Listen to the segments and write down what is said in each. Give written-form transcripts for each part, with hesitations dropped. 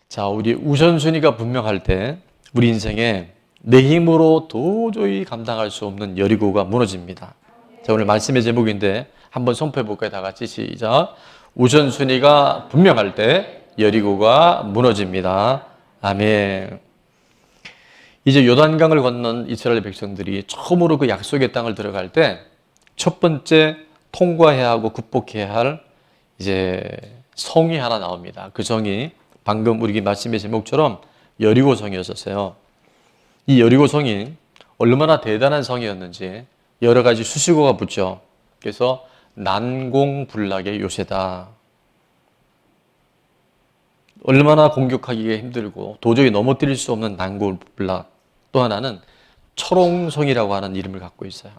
자, 우리 우선순위가 분명할 때 우리 인생에 내 힘으로 도저히 감당할 수 없는 여리고가 무너집니다. 자, 오늘 말씀의 제목인데 한번 선포해 볼까요? 다 같이 시작. 우선순위가 분명할 때 여리고가 무너집니다. 아멘. 이제 요단강을 건넌 이스라엘 백성들이 처음으로 그 약속의 땅을 들어갈 때 첫 번째 통과해야 하고 극복해야 할 이제 성이 하나 나옵니다. 그 성이 방금 우리 말씀의 제목처럼 여리고 성이었었어요. 이 여리고 성이 얼마나 대단한 성이었는지 여러 가지 수식어가 붙죠. 그래서 난공불락의 요새다. 얼마나 공격하기가 힘들고 도저히 넘어뜨릴 수 없는 난공불락. 또 하나는 철옹성이라고 하는 이름을 갖고 있어요.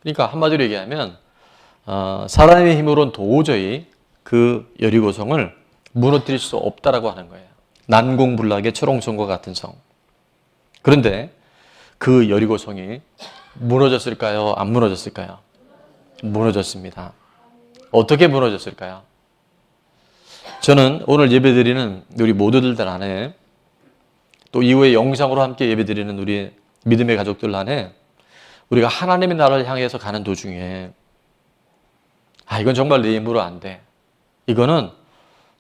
그러니까 한마디로 얘기하면 사람의 힘으로는 도저히 그 여리고성을 무너뜨릴 수 없다라고 하는 거예요. 난공불락의 철옹성과 같은 성. 그런데 그 여리고성이 무너졌을까요? 안 무너졌을까요? 무너졌습니다. 어떻게 무너졌을까요? 저는 오늘 예배드리는 우리 모두들 안에 또 이후에 영상으로 함께 예배드리는 우리 믿음의 가족들 안에 우리가 하나님의 나라를 향해서 가는 도중에 이건 정말 내 힘으로 안 돼. 이거는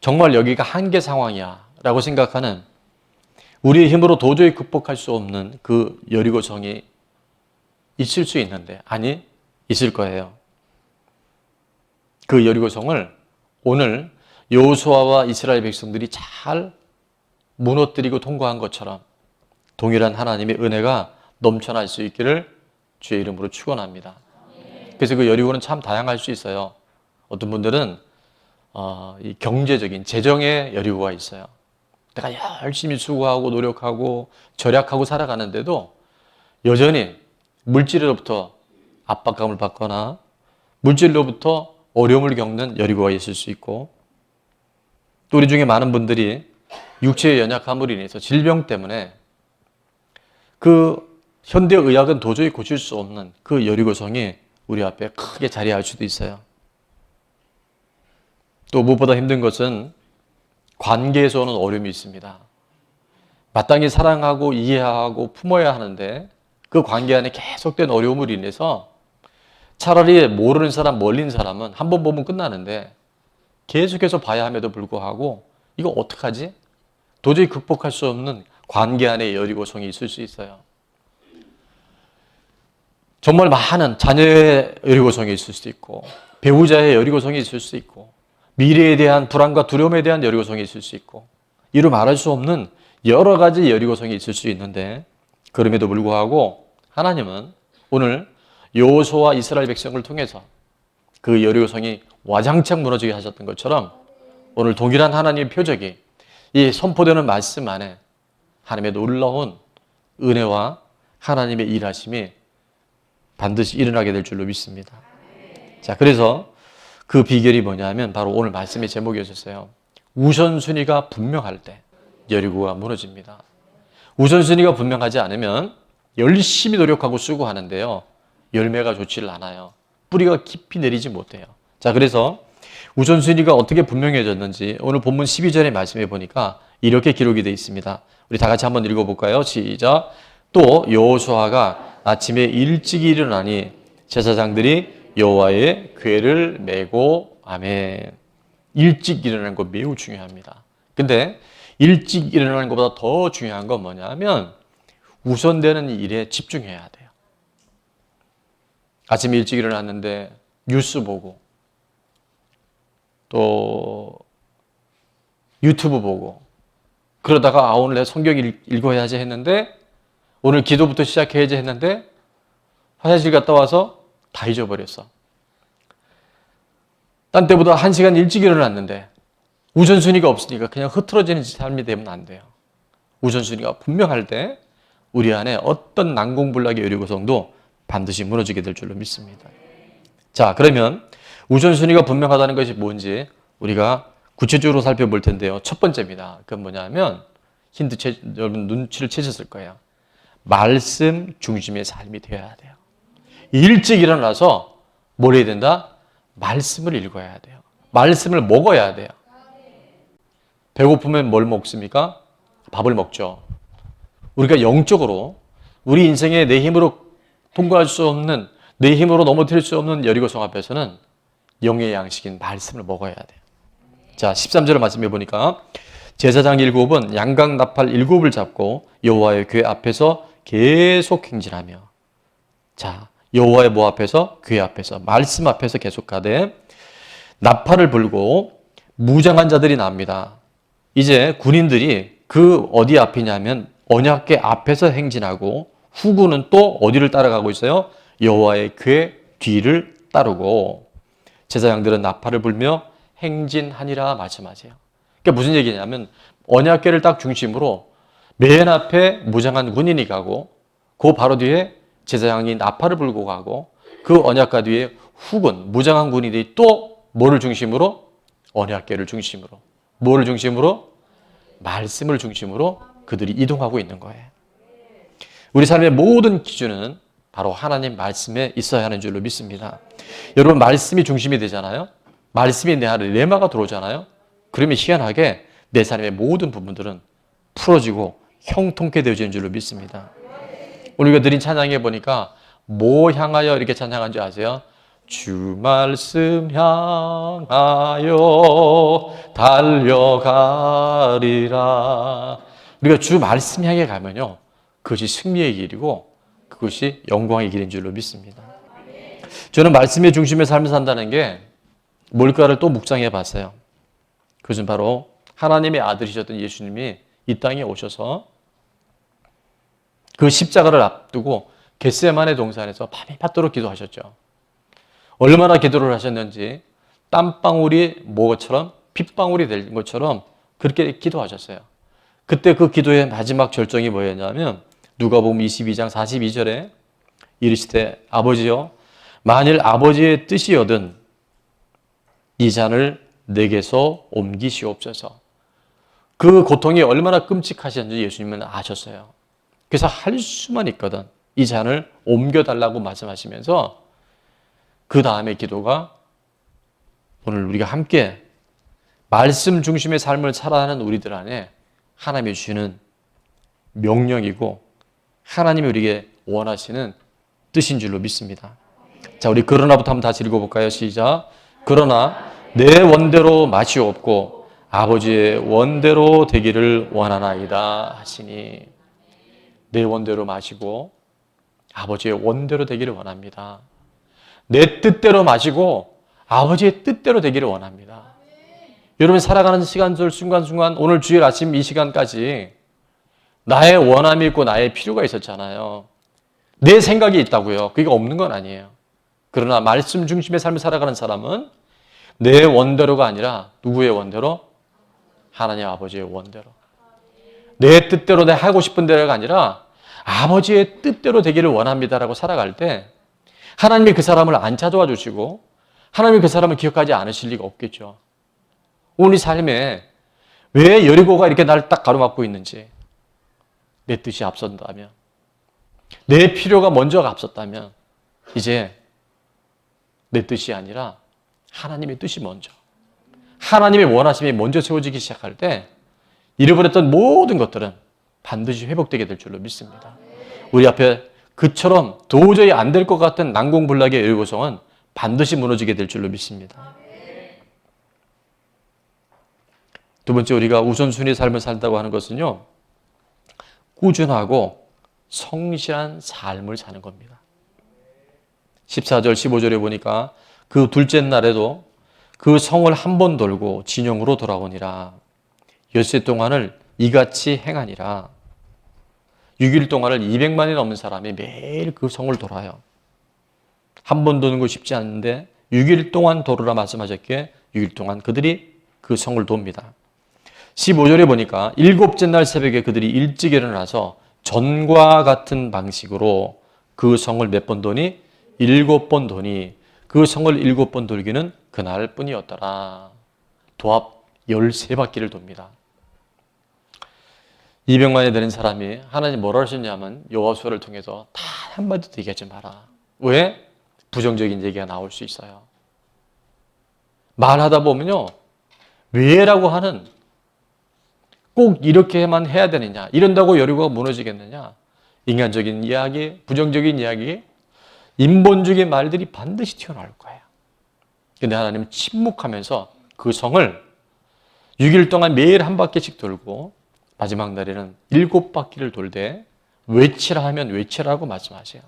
정말 여기가 한계 상황이야 라고 생각하는 우리의 힘으로 도저히 극복할 수 없는 그 여리고성이 있을 수 있는데 아니 있을 거예요. 그 여리고성을 오늘 여호수아와 이스라엘 백성들이 잘 무너뜨리고 통과한 것처럼 동일한 하나님의 은혜가 넘쳐날 수 있기를 주의 이름으로 축원합니다. 그래서 그 여리고는 참 다양할 수 있어요. 어떤 분들은 이 경제적인 재정의 여리고가 있어요. 내가 열심히 수고하고 노력하고 절약하고 살아가는데도 여전히 물질로부터 압박감을 받거나 물질로부터 어려움을 겪는 여리고가 있을 수 있고 또 우리 중에 많은 분들이 육체의 연약함으로 인해서 질병 때문에 그 현대의학은 도저히 고칠 수 없는 그 여리고성이 우리 앞에 크게 자리할 수도 있어요. 또 무엇보다 힘든 것은 관계에서 오는 어려움이 있습니다. 마땅히 사랑하고 이해하고 품어야 하는데 그 관계 안에 계속된 어려움으로 인해서 차라리 모르는 사람, 멀린 사람은 한 번 보면 끝나는데 계속해서 봐야 함에도 불구하고 이거 어떡하지? 도저히 극복할 수 없는 관계 안에 여리고성이 있을 수 있어요. 정말 많은 자녀의 여리고성이 있을 수도 있고 배우자의 여리고성이 있을 수 있고 미래에 대한 불안과 두려움에 대한 여리고성이 있을 수 있고 이루 말할 수 없는 여러 가지 여리고성이 있을 수 있는데 그럼에도 불구하고 하나님은 오늘 여호수아와 이스라엘 백성을 통해서 그 여리고성이 와장창 무너지게 하셨던 것처럼 오늘 동일한 하나님의 표적이 이 선포되는 말씀 안에 하나님의 놀라운 은혜와 하나님의 일하심이 반드시 일어나게 될 줄로 믿습니다. 자, 그래서 그 비결이 뭐냐면 바로 오늘 말씀의 제목이었어요. 우선순위가 분명할 때 여리고가 무너집니다. 우선순위가 분명하지 않으면 열심히 노력하고 수고하는데요. 열매가 좋지를 않아요. 뿌리가 깊이 내리지 못해요. 자, 그래서 우선순위가 어떻게 분명해졌는지 오늘 본문 12절의 말씀에 보니까 이렇게 기록이 되어 있습니다. 우리 다 같이 한번 읽어볼까요? 시작. 또 여호수아가 아침에 일찍 일어나니 제사장들이 여호와의 궤를 메고 아멘. 일찍 일어나는 거 매우 중요합니다. 근데 일찍 일어나는 것보다 더 중요한 건 뭐냐면 우선되는 일에 집중해야 돼요. 아침에 일찍 일어났는데 뉴스 보고 또 유튜브 보고 그러다가 오늘 내 성경 읽어야지 했는데 오늘 기도부터 시작해야지 했는데 화장실 갔다 와서 다 잊어버렸어. 딴 때보다 1시간 일찍 일어났는데 우선순위가 없으니까 그냥 흐트러지는 삶이 되면 안 돼요. 우선순위가 분명할 때 우리 안에 어떤 난공불락의 여리고성도 반드시 무너지게 될 줄로 믿습니다. 자, 그러면 우선순위가 분명하다는 것이 뭔지 우리가 구체적으로 살펴볼 텐데요. 첫 번째입니다. 그건 뭐냐면 여러분 눈치를 채셨을 거예요. 말씀 중심의 삶이 되어야 돼요. 일찍 일어나서 뭘 해야 된다? 말씀을 읽어야 돼요. 말씀을 먹어야 돼요. 배고프면 뭘 먹습니까? 밥을 먹죠. 우리가 영적으로 우리 인생에 내 힘으로 통과할 수 없는, 내 힘으로 넘어뜨릴 수 없는 여리고성 앞에서는 영의 양식인 말씀을 먹어야 돼요. 자, 13절 말씀해 보니까 제사장 7은 양각 나팔 7을 잡고 여호와의 궤 앞에서 계속 행진하며, 자, 여호와의 뭐 앞에서? 궤 앞에서, 말씀 앞에서 계속 가되 나팔을 불고 무장한 자들이 나옵니다. 이제 군인들이 그 어디 앞이냐면 언약궤 앞에서 행진하고 후군은 또 어디를 따라가고 있어요? 여호와의 궤 뒤를 따르고 제사장들은 나팔을 불며 행진하니라 말씀하세요. 그게 무슨 얘기냐면 언약궤를 딱 중심으로 맨 앞에 무장한 군인이 가고 그 바로 뒤에 제사장이 나팔을 불고 가고 그 언약궤 뒤에 후군 무장한 군인들이 또 뭐를 중심으로? 언약궤를 중심으로. 뭐를 중심으로? 말씀을 중심으로 그들이 이동하고 있는 거예요. 우리 삶의 모든 기준은 바로 하나님 말씀에 있어야 하는 줄로 믿습니다. 여러분, 말씀이 중심이 되잖아요. 말씀이 내 안에 레마가 들어오잖아요. 그러면 희한하게 내 삶의 모든 부분들은 풀어지고 형통케 되어지는 줄로 믿습니다. 우리가 드린 찬양해 보니까 뭐 향하여 이렇게 찬양한 줄 아세요? 주 말씀 향하여 달려가리라. 우리가 주 말씀 향해 가면요, 그것이 승리의 길이고 그것이 영광의 길인 줄로 믿습니다. 저는 말씀의 중심의 삶을 산다는 게 뭘까를 또 묵상해 봤어요. 그것은 바로 하나님의 아들이셨던 예수님이 이 땅에 오셔서 그 십자가를 앞두고 겟세마네 동산에서 밤이 맞도록 기도하셨죠. 얼마나 기도를 하셨는지 땀방울이 뭐처럼 핏방울이 될 것처럼 그렇게 기도하셨어요. 그때 그 기도의 마지막 절정이 뭐였냐면 누가복음 22장 42절에 이르시되 아버지여 만일 아버지의 뜻이거든 이 잔을 내게서 옮기시옵소서. 그 고통이 얼마나 끔찍하셨는지 예수님은 아셨어요. 그래서 할 수만 있거든 이 잔을 옮겨달라고 말씀하시면서 그 다음에 기도가 오늘 우리가 함께 말씀 중심의 삶을 살아가는 우리들 안에 하나님이 주시는 명령이고 하나님이 우리에게 원하시는 뜻인 줄로 믿습니다. 자, 우리 그러나부터 한번 다시 읽어볼까요? 시작. 그러나 내 원대로 마시옵고 아버지의 원대로 되기를 원하나이다 하시니, 내 원대로 마시고 아버지의 원대로 되기를 원합니다. 내 뜻대로 마시고 아버지의 뜻대로 되기를 원합니다. 여러분, 살아가는 시간들 순간순간 오늘 주일 아침 이 시간까지 나의 원함이 있고 나의 필요가 있었잖아요. 내 생각이 있다고요. 그게 없는 건 아니에요. 그러나 말씀 중심의 삶을 살아가는 사람은 내 원대로가 아니라 누구의 원대로? 하나님 아버지의 원대로. 내 뜻대로 내 하고 싶은 대로가 아니라 아버지의 뜻대로 되기를 원합니다라고 살아갈 때 하나님이 그 사람을 안 찾아와 주시고 하나님이 그 사람을 기억하지 않으실 리가 없겠죠. 우리 삶에 왜 여리고가 이렇게 나를 딱 가로막고 있는지, 내 뜻이 앞선다면, 내 필요가 먼저가 앞섰다면 이제 내 뜻이 아니라 하나님의 뜻이 먼저, 하나님의 원하심이 먼저 세워지기 시작할 때 잃어버렸던 모든 것들은 반드시 회복되게 될 줄로 믿습니다. 우리 앞에 그처럼 도저히 안 될 것 같은 난공불락의 여리고성은 반드시 무너지게 될 줄로 믿습니다. 두 번째, 우리가 우선순위 삶을 살다고 하는 것은요, 꾸준하고 성실한 삶을 사는 겁니다. 14절 15절에 보니까 그 둘째 날에도 그 성을 한 번 돌고 진영으로 돌아오니라. 엿새 동안을 이같이 행하니라. 6일 동안을 200만이 넘는 사람이 매일 그 성을 돌아요. 한 번 도는 거 쉽지 않은데 6일 동안 도르라 말씀하셨기에 6일 동안 그들이 그 성을 돕니다. 15절에 보니까 일곱째 날 새벽에 그들이 일찍 일어나서 전과 같은 방식으로 그 성을 몇 번 도니? 7번 도니 그 성을 7번 돌기는 그날 뿐이었더라. 도합 13바퀴를 돕니다. 200만이 되는 사람이 하나님 뭐라 하셨냐면 여호와수아를 통해서 단 한마디도 얘기하지 마라. 왜? 부정적인 얘기가 나올 수 있어요. 말하다 보면요, 왜라고 하는 꼭 이렇게만 해야 되느냐? 이런다고 여리고가 무너지겠느냐? 인간적인 이야기, 부정적인 이야기, 인본주의 말들이 반드시 튀어나올 거예요. 근데 하나님은 침묵하면서 그 성을 6일 동안 매일 한 바퀴씩 돌고 마지막 날에는 7바퀴를 돌되 외치라 하면 외치라고 말씀하세요.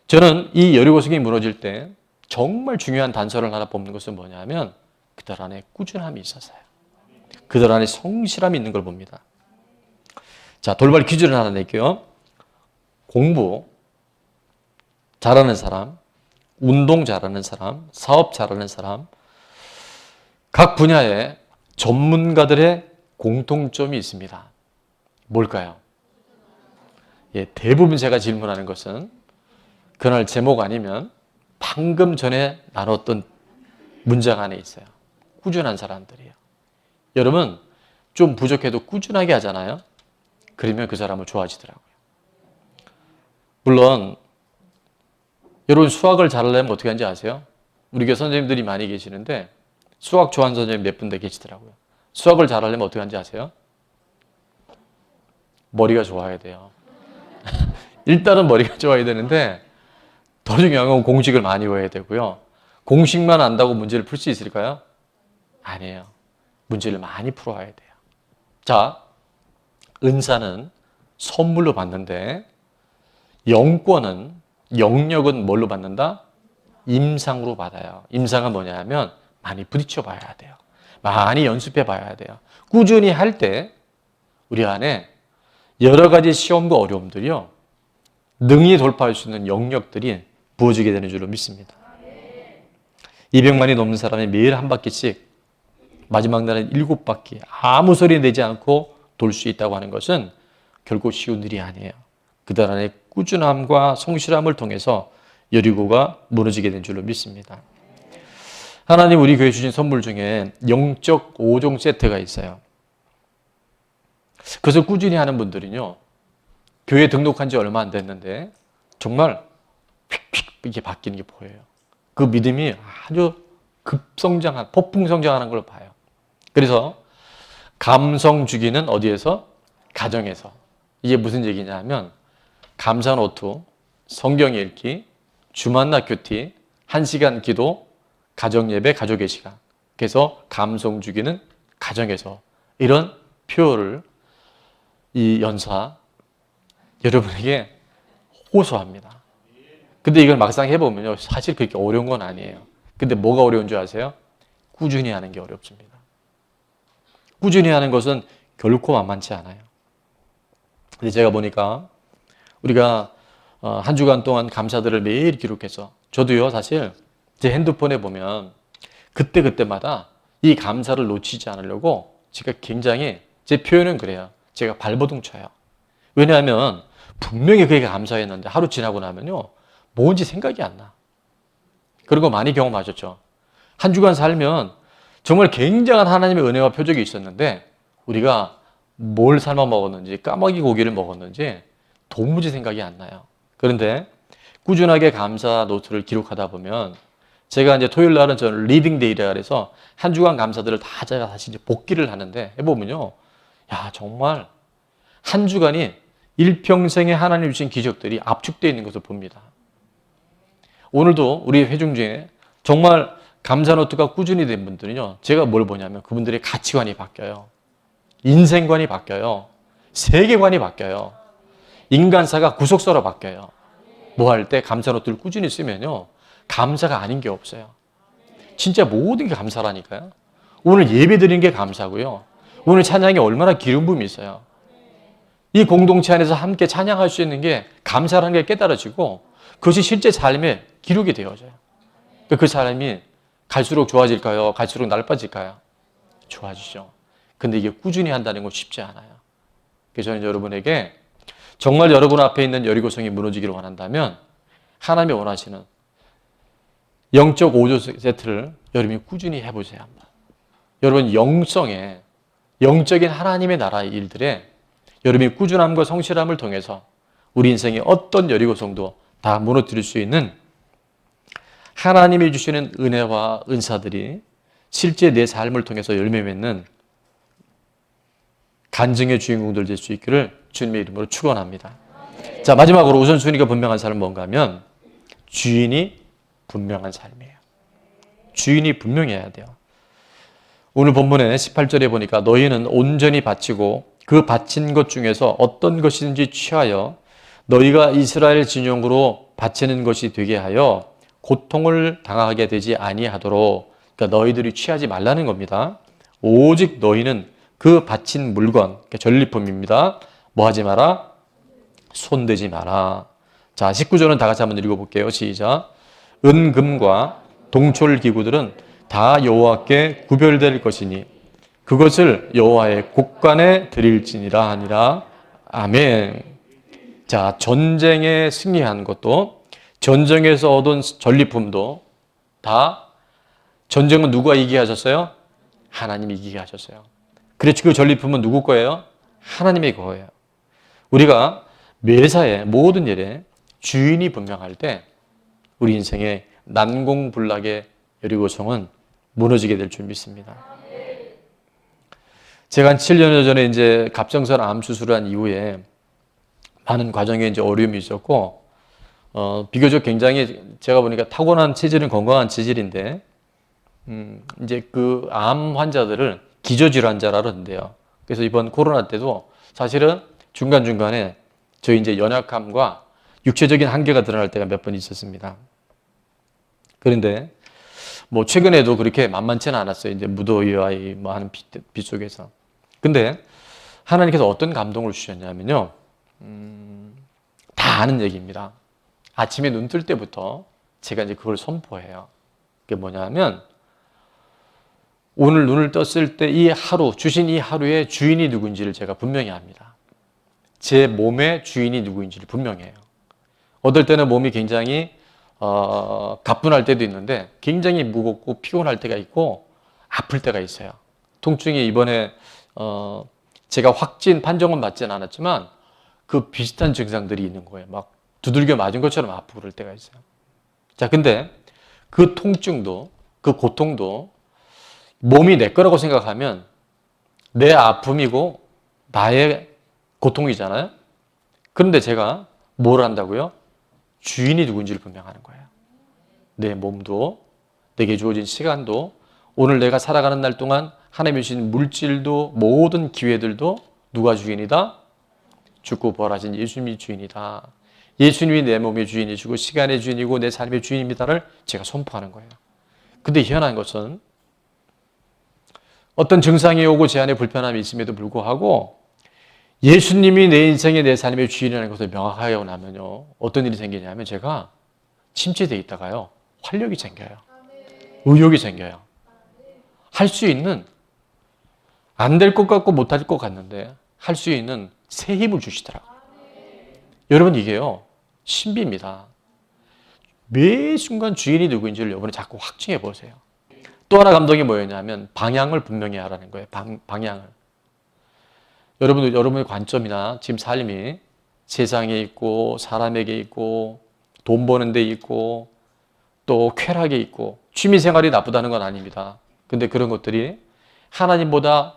저는 이 여리고성이 무너질 때 정말 중요한 단서를 하나 뽑는 것은 뭐냐면 그들 안에 꾸준함이 있어서요. 그들 안에 성실함이 있는 걸 봅니다. 자, 돌발 퀴즈를 하나 낼게요. 공부 잘하는 사람, 운동 잘하는 사람, 사업 잘하는 사람, 각 분야의 전문가들의 공통점이 있습니다. 뭘까요? 예, 대부분 제가 질문하는 것은 그날 제목 아니면 방금 전에 나눴던 문장 안에 있어요. 꾸준한 사람들이에요. 여러분, 좀 부족해도 꾸준하게 하잖아요. 그러면 그 사람은 좋아지더라고요. 물론 여러분 수학을 잘하려면 어떻게 하는지 아세요? 우리 교회 선생님들이 많이 계시는데 수학 좋아하는 선생님 몇 분들 계시더라고요. 수학을 잘하려면 어떻게 하는지 아세요? 머리가 좋아야 돼요. 일단은 머리가 좋아야 되는데 더 중요한 건 공식을 많이 외워야 되고요. 공식만 안다고 문제를 풀 수 있을까요? 아니에요. 문제를 많이 풀어야 돼요. 자, 은사는 선물로 받는데 영권은, 영역은 뭘로 받는다? 임상으로 받아요. 임상은 뭐냐면 많이 부딪혀 봐야 돼요. 많이 연습해 봐야 돼요. 꾸준히 할 때 우리 안에 여러 가지 시험과 어려움들이요. 능히 돌파할 수 있는 영역들이 부어지게 되는 줄로 믿습니다. 200만이 넘는 사람이 매일 한 바퀴씩 마지막 날은 7바퀴 아무 소리 내지 않고 돌 수 있다고 하는 것은 결코 쉬운 일이 아니에요. 그들 안에 꾸준함과 성실함을 통해서 여리고가 무너지게 된 줄로 믿습니다. 하나님 우리 교회 주신 선물 중에 영적 5종 세트가 있어요. 그래서 꾸준히 하는 분들은요. 교회 등록한 지 얼마 안 됐는데 정말 휙휙 이렇게 바뀌는 게 보여요. 그 믿음이 아주 급성장한, 폭풍성장하는 걸 봐요. 그래서 감성 주기는 어디에서? 가정에서. 이게 무슨 얘기냐면 감사노트, 성경 읽기, 주만나 큐티, 1시간 기도, 가정예배, 가족의 시간. 그래서 감성 주기는 가정에서. 이런 표현을 이 연사 여러분에게 호소합니다. 근데 이걸 막상 해보면요. 사실 그렇게 어려운 건 아니에요. 근데 뭐가 어려운 줄 아세요? 꾸준히 하는 게 어렵습니다. 꾸준히 하는 것은 결코 만만치 않아요. 근데 제가 보니까 우리가 한 주간 동안 감사들을 매일 기록해서 저도요 사실 제 핸드폰에 보면 그때그때마다 이 감사를 놓치지 않으려고 제가 굉장히 제 표현은 그래요. 제가 발버둥 쳐요. 왜냐하면 분명히 그게 감사했는데 하루 지나고 나면요. 뭔지 생각이 안 나. 그런 거 많이 경험하셨죠? 한 주간 살면 정말 굉장한 하나님의 은혜와 표적이 있었는데 우리가 뭘 삶아 먹었는지 까마귀 고기를 먹었는지 도무지 생각이 안 나요. 그런데 꾸준하게 감사 노트를 기록하다 보면 제가 이제 토요일 날은 저는 리딩 데이라 그래서 한 주간 감사들을 다 제가 다시 이제 복기를 하는데 해보면요. 야, 정말 한 주간이 일평생에 하나님 주신 기적들이 압축되어 있는 것을 봅니다. 오늘도 우리 회중 중에 정말 감사 노트가 꾸준히 된 분들은요. 제가 뭘 보냐면 그분들의 가치관이 바뀌어요. 인생관이 바뀌어요. 세계관이 바뀌어요. 인간사가 구속사로 바뀌어요. 뭐 할 때 감사 노트를 꾸준히 쓰면요. 감사가 아닌 게 없어요. 진짜 모든 게 감사라니까요. 오늘 예배 드리는 게 감사고요. 오늘 찬양이 얼마나 기름 부음이 있어요. 이 공동체 안에서 함께 찬양할 수 있는 게 감사라는 게 깨달아지고 그것이 실제 삶에 기록이 되어져요. 그 사람이 갈수록 좋아질까요? 갈수록 나빠질까요? 좋아지죠. 근데 이게 꾸준히 한다는 건 쉽지 않아요. 그래서 저는 여러분에게 정말 여러분 앞에 있는 여리고성이 무너지기를 원한다면 하나님이 원하시는 영적 5조 세트를 여러분이 꾸준히 해보셔야 합니다. 여러분 영성에 영적인 하나님의 나라의 일들에 여러분이 꾸준함과 성실함을 통해서 우리 인생의 어떤 여리고성도 다 무너뜨릴 수 있는 하나님이 주시는 은혜와 은사들이 실제 내 삶을 통해서 열매 맺는 간증의 주인공들 될 수 있기를 주님의 이름으로 축원합니다. 자, 마지막으로 우선순위가 분명한 삶은 뭔가 하면 주인이 분명한 삶이에요. 주인이 분명해야 돼요. 오늘 본문에 18절에 보니까 너희는 온전히 바치고 그 바친 것 중에서 어떤 것이든지 취하여 너희가 이스라엘 진영으로 바치는 것이 되게 하여 고통을 당하게 되지 아니하도록, 그러니까 너희들이 취하지 말라는 겁니다. 오직 너희는 그 바친 물건, 그러니까 전리품입니다. 뭐 하지 마라? 손대지 마라. 자, 19절은 다 같이 한번 읽어볼게요. 시작. 은금과 동철 기구들은 다 여호와께 구별될 것이니 그것을 여호와의 곳간에 드릴지니라 하니라. 아멘. 자, 전쟁에 승리한 것도, 전쟁에서 얻은 전리품도 다, 전쟁은 누가 이기게 하셨어요? 하나님이 이기게 하셨어요. 그래서 그 전리품은 누구 거예요? 하나님의 거예요. 우리가 매사에 모든 일에 주인이 분명할 때 우리 인생의 난공불락의 여리고성은 무너지게 될 줄 믿습니다. 제가 한 7년 전에 이제 갑상선 암 수술을 한 이후에 많은 과정에 이제 어려움이 있었고, 비교적 굉장히 제가 보니까 타고난 체질은 건강한 체질인데, 이제 그 암 환자들을 기저질환자라 그러는데요. 그래서 이번 코로나 때도 사실은 중간중간에 저희 이제 연약함과 육체적인 한계가 드러날 때가 몇 번 있었습니다. 그런데 뭐 최근에도 그렇게 만만치는 않았어요. 이제 무더위와 뭐 하는 빛 속에서. 근데 하나님께서 어떤 감동을 주셨냐면요. 다 아는 얘기입니다. 아침에 눈 뜰 때부터 제가 이제 그걸 선포해요. 그게 뭐냐면 오늘 눈을 떴을 때 이 하루, 주신 이 하루의 주인이 누구인지를 제가 분명히 압니다. 제 몸의 주인이 누구인지를 분명히 해요. 어떨 때는 몸이 굉장히 가뿐할 때도 있는데 굉장히 무겁고 피곤할 때가 있고 아플 때가 있어요. 통증이 이번에 제가 확진 판정은 받지는 않았지만 그 비슷한 증상들이 있는 거예요. 막 두들겨 맞은 것처럼 아프고 그럴 때가 있어요. 자, 근데 그 통증도 그 고통도 몸이 내 거라고 생각하면 내 아픔이고 나의 고통이잖아요. 그런데 제가 뭘 한다고요? 주인이 누군지를 분명하는 거예요. 내 몸도, 내게 주어진 시간도, 오늘 내가 살아가는 날 동안 하나님이 주신 물질도, 모든 기회들도 누가 주인이다? 죽고 부활하신 예수님이 주인이다. 예수님이 내 몸의 주인이시고 시간의 주인이고 내 삶의 주인입니다를 제가 선포하는 거예요. 근데 희한한 것은 어떤 증상이 오고 제 안에 불편함이 있음에도 불구하고 예수님이 내 인생의 내 삶의 주인이라는 것을 명확하게 하고 나면요. 어떤 일이 생기냐면 제가 침체되어 있다가요. 활력이 생겨요. 의욕이 생겨요. 할 수 있는, 안 될 것 같고 못할 것 같는데 할 수 있는 새 힘을 주시더라고요. 여러분 이게요. 신비입니다. 매 순간 주인이 누구인지를 여러분이 자꾸 확증해 보세요. 또 하나 감동이 뭐였냐면 방향을 분명히 하라는 거예요. 방향을. 여러분의 관점이나 지금 삶이 세상에 있고 사람에게 있고 돈 버는 데 있고 또 쾌락에 있고 취미생활이 나쁘다는 건 아닙니다. 근데 그런 것들이 하나님보다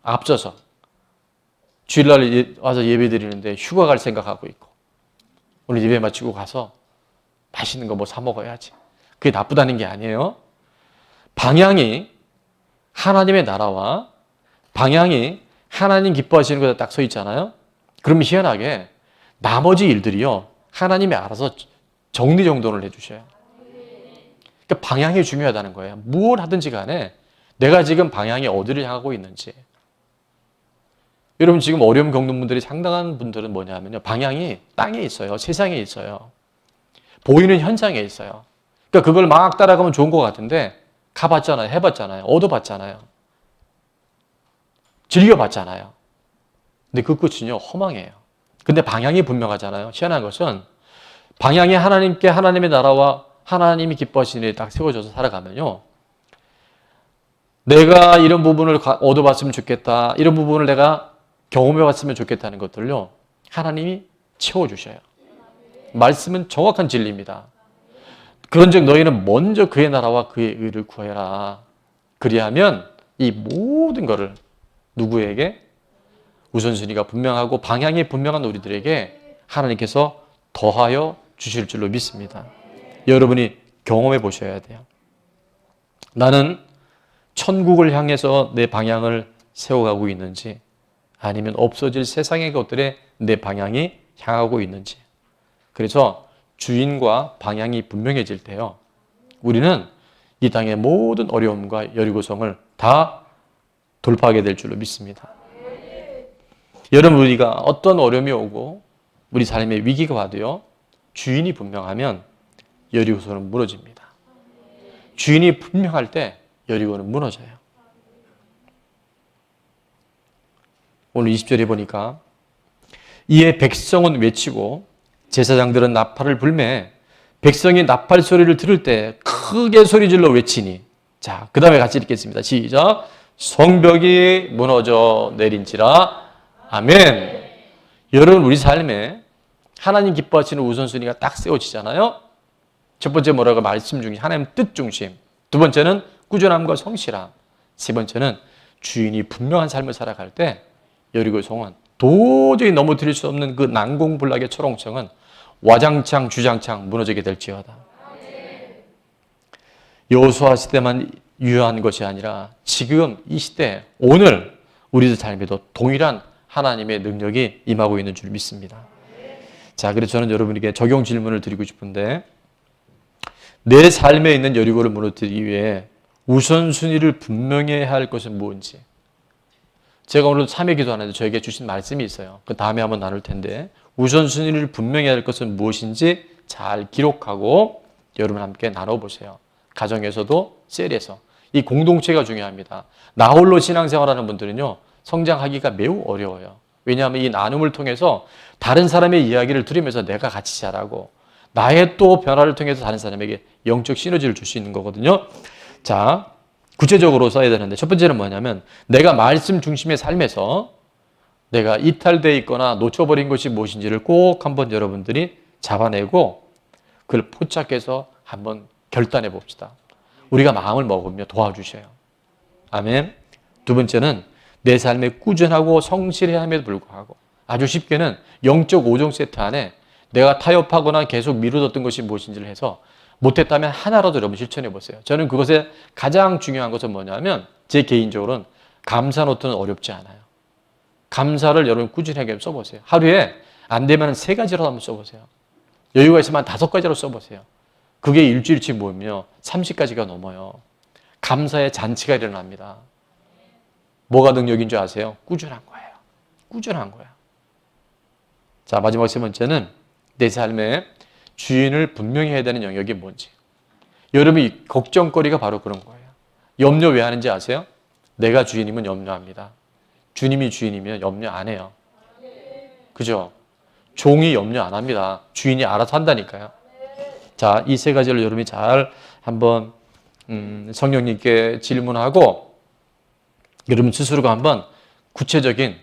앞서서 주일날 와서 예배 드리는데 휴가 갈 생각하고 있고 오늘 예배 마치고 가서 맛있는 거 뭐 사 먹어야지. 그게 나쁘다는 게 아니에요. 방향이 하나님의 나라와 방향이 하나님 기뻐하시는 것에 딱 서 있잖아요. 그러면 희한하게 나머지 일들이요. 하나님이 알아서 정리정돈을 해주셔요. 그러니까 방향이 중요하다는 거예요. 무엇 하든지 간에 내가 지금 방향이 어디를 향하고 있는지. 여러분 지금 어려움 겪는 분들이 상당한 분들은 뭐냐면요. 방향이 땅에 있어요. 세상에 있어요. 보이는 현상에 있어요. 그러니까 그걸 막 따라가면 좋은 것 같은데 가봤잖아요. 해봤잖아요. 얻어봤잖아요. 즐겨봤잖아요. 근데 그 끝은요. 허망해요. 근데 방향이 분명하잖아요. 희한한 것은 방향이 하나님께 하나님의 나라와 하나님이 기뻐하시는 일에 딱 세워져서 살아가면요. 내가 이런 부분을 얻어봤으면 좋겠다. 이런 부분을 내가 경험해봤으면 좋겠다는 것들을요. 하나님이 채워주셔요. 말씀은 정확한 진리입니다. 그런즉 너희는 먼저 그의 나라와 그의 의를 구해라. 그리하면 이 모든 것을 누구에게? 우선순위가 분명하고 방향이 분명한 우리들에게 하나님께서 더하여 주실 줄로 믿습니다. 여러분이 경험해 보셔야 돼요. 나는 천국을 향해서 내 방향을 세워가고 있는지, 아니면 없어질 세상의 것들에 내 방향이 향하고 있는지. 그래서 주인과 방향이 분명해질 때요, 우리는 이 땅의 모든 어려움과 여리고성을 다 돌파하게 될 줄로 믿습니다. 여러분, 우리가 어떤 어려움이 오고 우리 삶의 위기가 와도요, 주인이 분명하면 여리고성은 무너집니다. 주인이 분명할 때 여리고는 무너져요. 오늘 20절에 보니까 이에 백성은 외치고 제사장들은 나팔을 불매 백성이 나팔 소리를 들을 때 크게 소리질러 외치니. 자, 그 다음에 같이 읽겠습니다. 시작. 성벽이 무너져 내린지라. 아멘. 여러분, 우리 삶에 하나님 기뻐하시는 우선순위가 딱 세워지잖아요. 첫 번째 뭐라고? 말씀 중심, 하나님 뜻 중심. 두 번째는 꾸준함과 성실함. 세 번째는 주인이 분명한 삶을 살아갈 때 여리고성은 도저히 넘어뜨릴 수 없는 그 난공불락의 초롱성은 와장창 주장창 무너지게 될지어다. 여호수아 시대만 유효한 것이 아니라 지금 이 시대, 오늘 우리들 삶에도 동일한 하나님의 능력이 임하고 있는 줄 믿습니다. 자, 그래서 저는 여러분에게 적용 질문을 드리고 싶은데, 내 삶에 있는 여리고를 무너뜨리기 위해 우선순위를 분명히 해야 할 것은 무엇인지. 제가 오늘 3회 기도하는데 저에게 주신 말씀이 있어요. 그 다음에 한번 나눌 텐데, 우선순위를 분명히 해야 할 것은 무엇인지 잘 기록하고 여러분 함께 나눠보세요. 가정에서도 셀에서. 이 공동체가 중요합니다. 나 홀로 신앙생활하는 분들은요, 성장하기가 매우 어려워요. 왜냐하면 이 나눔을 통해서 다른 사람의 이야기를 들으면서 내가 같이 자라고, 나의 또 변화를 통해서 다른 사람에게 영적 시너지를 줄 수 있는 거거든요. 자, 구체적으로 써야 되는데, 첫 번째는 뭐냐면, 내가 말씀 중심의 삶에서 내가 이탈되어 있거나 놓쳐버린 것이 무엇인지를 꼭 한번 여러분들이 잡아내고 그걸 포착해서 한번 결단해 봅시다. 우리가 마음을 먹으며 도와주셔요. 아멘. 두 번째는 내 삶에 꾸준하고 성실해야 함에도 불구하고, 아주 쉽게는 영적 5종 세트 안에 내가 타협하거나 계속 미루었던 것이 무엇인지를 해서 못했다면 하나라도 여러분 실천해 보세요. 저는 그것에 가장 중요한 것은 뭐냐면, 제 개인적으로는 감사 노트는 어렵지 않아요. 감사를 여러분 꾸준하게 써보세요. 하루에 안 되면 3가지로 한번 써보세요. 여유가 있으면 5가지로 써보세요. 그게 일주일치 모이면 30가지가 넘어요. 감사의 잔치가 일어납니다. 뭐가 능력인 줄 아세요? 꾸준한 거예요. 꾸준한 거야. 자, 마지막 세 번째는 내 삶에 주인을 분명히 해야 되는 영역이 뭔지. 여러분이 걱정거리가 바로 그런 거예요. 염려 왜 하는지 아세요? 내가 주인이면 염려합니다. 주님이 주인이면 염려 안 해요. 그죠? 종이 염려 안 합니다. 주인이 알아서 한다니까요. 자, 이 3가지를 여러분이 잘 한번 성령님께 질문하고 여러분 스스로가 한번 구체적인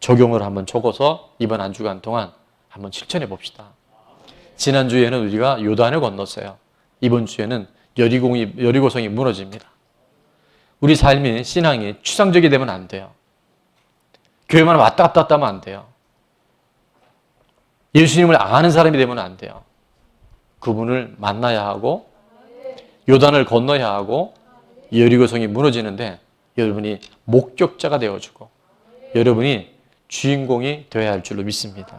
적용을 한번 적어서 이번 한 주간 동안 한번 실천해 봅시다. 지난주에는 우리가 요단을 건넜어요. 이번 주에는 여리고성이 무너집니다. 우리 삶이, 신앙이 추상적이 되면 안 돼요. 교회만 왔다 갔다 하면 안 돼요. 예수님을 아는 사람이 되면 안 돼요. 그분을 만나야 하고 요단을 건너야 하고 여리고성이 무너지는데 여러분이 목격자가 되어주고 여러분이 주인공이 되어야 할 줄로 믿습니다.